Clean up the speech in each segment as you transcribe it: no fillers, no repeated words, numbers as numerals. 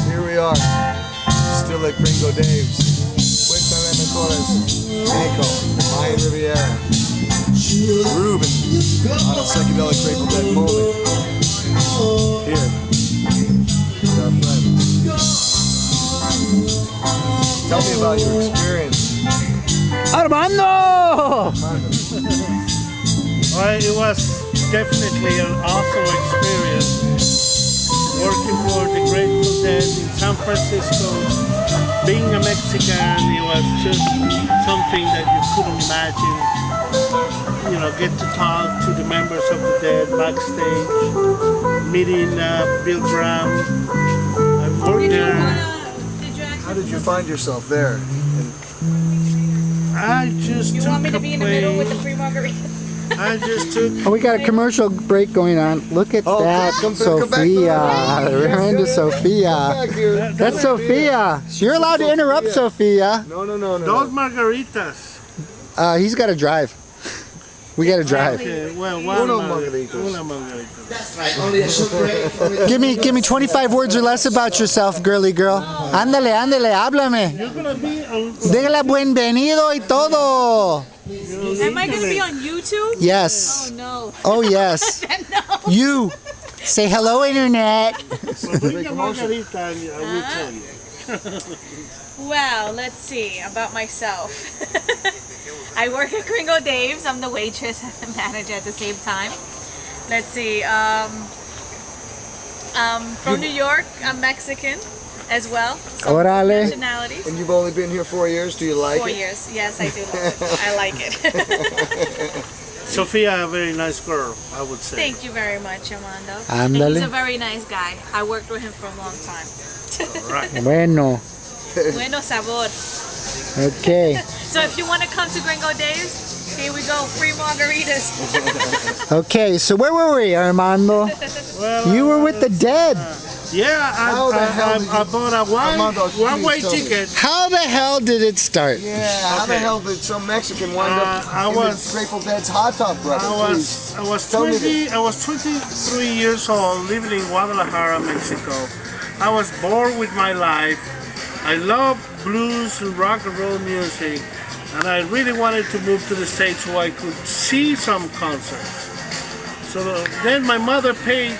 Here we are, still at Gringo Dave's. Puesta de Mejores, Mexico, Mayan Riviera. Grooving on a psychedelic Grateful Dead moment. Here, with our friends. Tell me about your experience. Armando! Well, it was definitely an awesome experience working for the Grateful Dead in San Francisco. Being a Mexican, it was just something that you couldn't imagine. You know, get to talk to the members of the Dead backstage, meeting Bill Graham. I worked there. How did you find yourself there? I just You took want me to a be in the middle with the plane. free margarita? I just took. Oh, we got a commercial break going on. Look at that, come back, Sophia. We're into Sophia. Back here. That's Sophia. You're allowed to interrupt Sophia. No. Those margaritas. He's got to drive. We got to drive. Okay, well, Uno margarita. Una margarita. Give me 25 words or less about yourself, girly girl. Ándale, háblame. You're gonna be on. Dígale bienvenido y todo. Am I going to be on YouTube? Yes. Oh, no. Oh, yes. No. You. Say hello, internet. Well, bring the margarita and I will tell you. Well, let's see about myself. I work at Gringo Dave's. I'm the waitress and the manager at the same time. Let's see. From New York. I'm Mexican as well. So Órale. nationalities. And you've only been here 4 years. Do you like 4 it? years. Yes, I do love it. I like it. Sophia, a very nice girl, I would say. Thank you very much, Armando. And Ándale. he's a very nice guy. I worked with him for a long time. Right. Bueno. Bueno sabor. Okay. So if you want to come to Gringo Dave's, here we go, free margaritas. Okay, so where were we, Armando? Well, You were with the Dead. Yeah, How the hell did I bought a Armando, one-way please tell me. ticket. How the hell did it start? Yeah, how the Okay. hell did some Mexican wind up I in was- the Grateful Dead's hot tub, brother? Please. I was Tell me 23 years old, living in Guadalajara, Mexico. I was bored with my life. I love blues and rock and roll music, and I really wanted to move to the States so I could see some concerts. So then my mother paid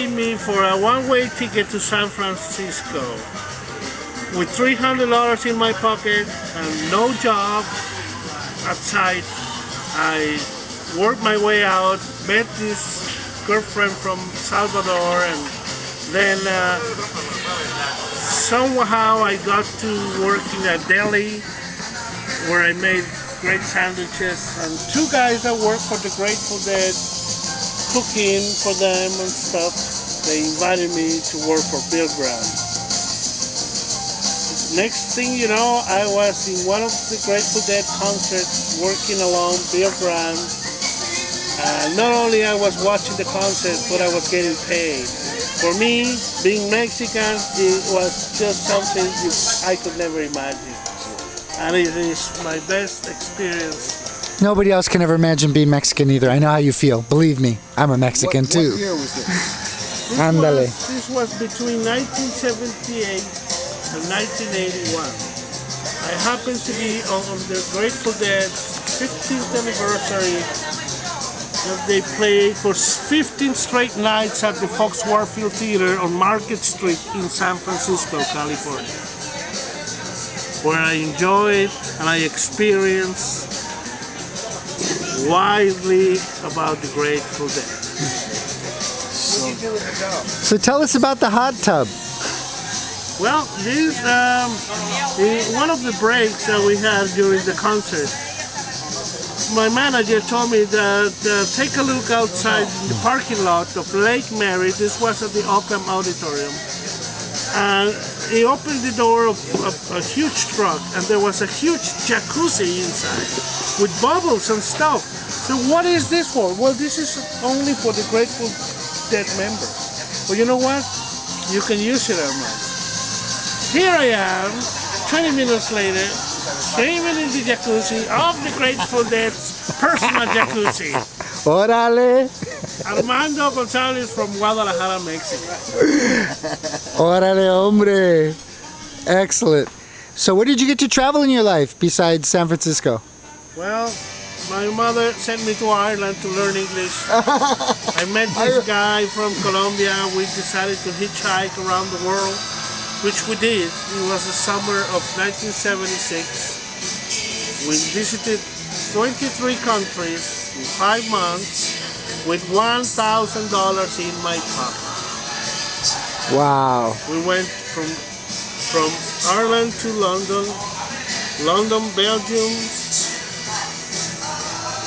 me for a one-way ticket to San Francisco with $300 in my pocket and no job outside. I worked my way out, met this girlfriend from Salvador, and then somehow I got to work in a deli where I made great sandwiches, and two guys that work for the Grateful Dead, cooking for them and stuff, they invited me to work for Bill Graham. Next thing you know, I was in one of the Grateful Dead concerts working along Bill Graham. Not only I was watching the concert, but I was getting paid. For me, being Mexican, it was just something I could never imagine. And it is my best experience. Nobody else can ever imagine being Mexican either. I know how you feel. Believe me, I'm a Mexican too. What year was this? Ándale. This was between 1978 and 1981. I happened to be on the Grateful Dead 15th anniversary. They played for 15 straight nights at the Fox Warfield Theater on Market Street in San Francisco, California, where I enjoyed and I experienced widely about the Grateful Dead. So tell us about the hot tub. Well, this one of the breaks that we had during the concert, my manager told me that take a look outside in the parking lot of Lake Mary. This was at the Occam Auditorium. And he opened the door of a huge truck, and there was a huge jacuzzi inside with bubbles and stuff. So what is this for? Well, this is only for the Grateful Dead members. But you know what? You can use it, Armando. Here I am, 20 minutes later, swimming in the jacuzzi of the Grateful Dead's personal jacuzzi. Órale. Armando Gonzalez from Guadalajara, Mexico. Órale, hombre. Excellent. So where did you get to travel in your life besides San Francisco? Well, my mother sent me to Ireland to learn English. I met this guy from Colombia. We decided to hitchhike around the world, which we did. It was the summer of 1976. We visited 23 countries in 5 months with $1,000 in my pocket. Wow. We went from Ireland to London, Belgium,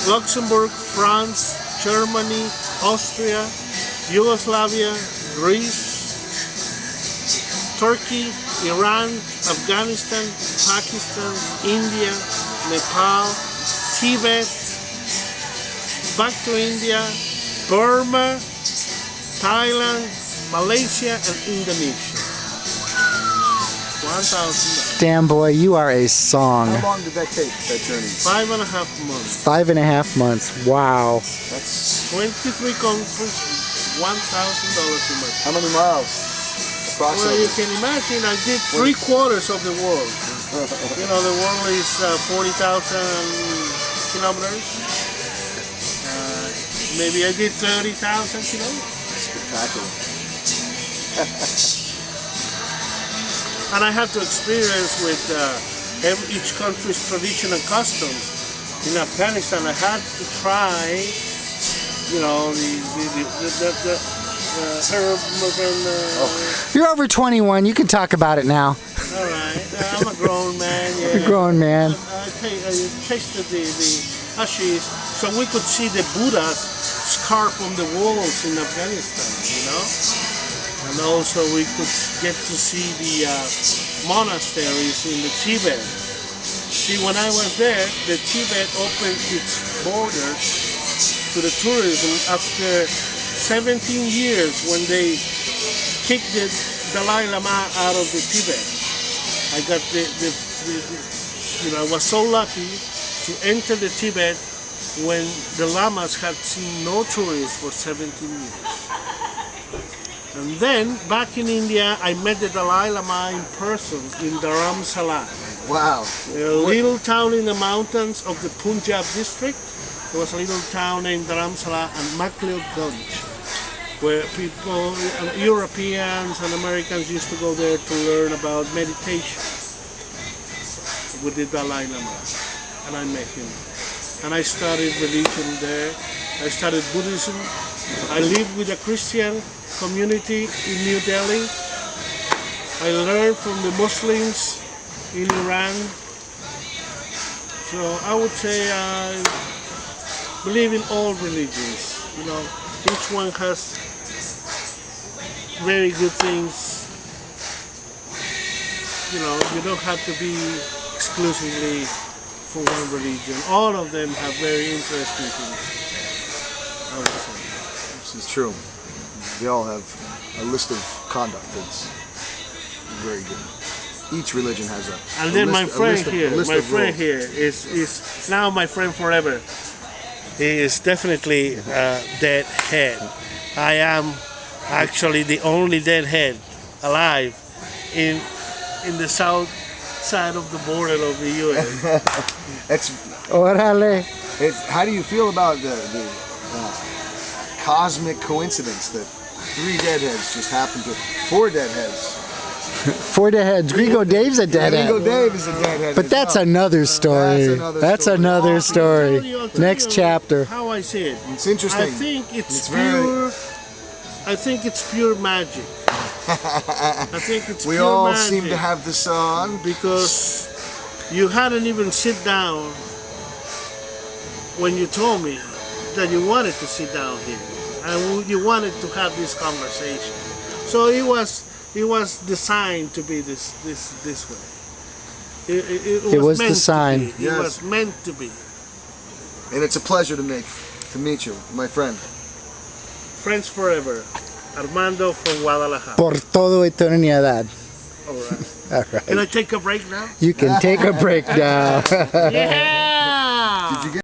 Luxembourg, France, Germany, Austria, Yugoslavia, Greece, Turkey, Iran, Afghanistan, Pakistan, India, Nepal, Tibet, back to India, Burma, Thailand, Malaysia, and Indonesia. $1,000. Damn, boy, you are a song. How long did that take, that journey? 5.5 months. 5.5 months. Wow. That's 23 countries, $1,000 a month. how many miles? Well, Approximately. you can imagine I did 3/4 of the world. You know, the world is 40,000 kilometers. Maybe I did 30,000 kilometers. Spectacular. And I have to experience with each country's tradition and customs. In Afghanistan, I had to try, you know, the herb and. You're over 21. You can talk about it now. All right, I'm a grown man. Yeah. You're a grown man. I tasted the hashish, so we could see the Buddhas carved on the walls in Afghanistan, you know. And also we could get to see the monasteries in the Tibet. See, when I was there, the Tibet opened its borders to the tourism after 17 years when they kicked the Dalai Lama out of the Tibet. I got you know, I was so lucky to enter the Tibet when the Lamas had seen no tourists for 17 years. And then, back in India, I met the Dalai Lama in person in Dharamsala, Wow. a little town in the mountains of the Punjab district. There was a little town named Dharamsala and McLeodganj, where people, Europeans and Americans used to go there to learn about meditation with the Dalai Lama. And I met him. And I studied religion there. I studied Buddhism. I lived with a Christian community in New Delhi. I learned from the Muslims in Iran. So I would say I believe in all religions. You know, each one has very good things. You know, you don't have to be exclusively for one religion. All of them have very interesting things, I would say. This is true. They all have a list of conduct that's very good. Each religion has a. And then my friend here, rules. is now my friend forever. He is definitely Deadhead. I am actually the only Deadhead alive in the south side of the border of the U.S. Órale. How do you feel about the cosmic coincidence that 3 deadheads just happened to 4 deadheads? 4 deadheads. Gringo Dave's a Gringo deadhead. Dave is a deadhead. But as that's well. another story. That's another story. I'll tell Next you chapter. How I see it. It's interesting. I think it's very- pure. I think it's pure magic. I think it's We pure all magic seem to have this on. because you hadn't even sit down when you told me that you wanted to sit down here and you wanted to have this conversation. So it was designed to be this way. It was meant designed. to be. It was meant to be. And it's a pleasure to meet you, my friend. Friends forever. Armando from Guadalajara. Por todo eternidad. All right. All right. Can I take a break now? You can take a break now. Yeah! Did you get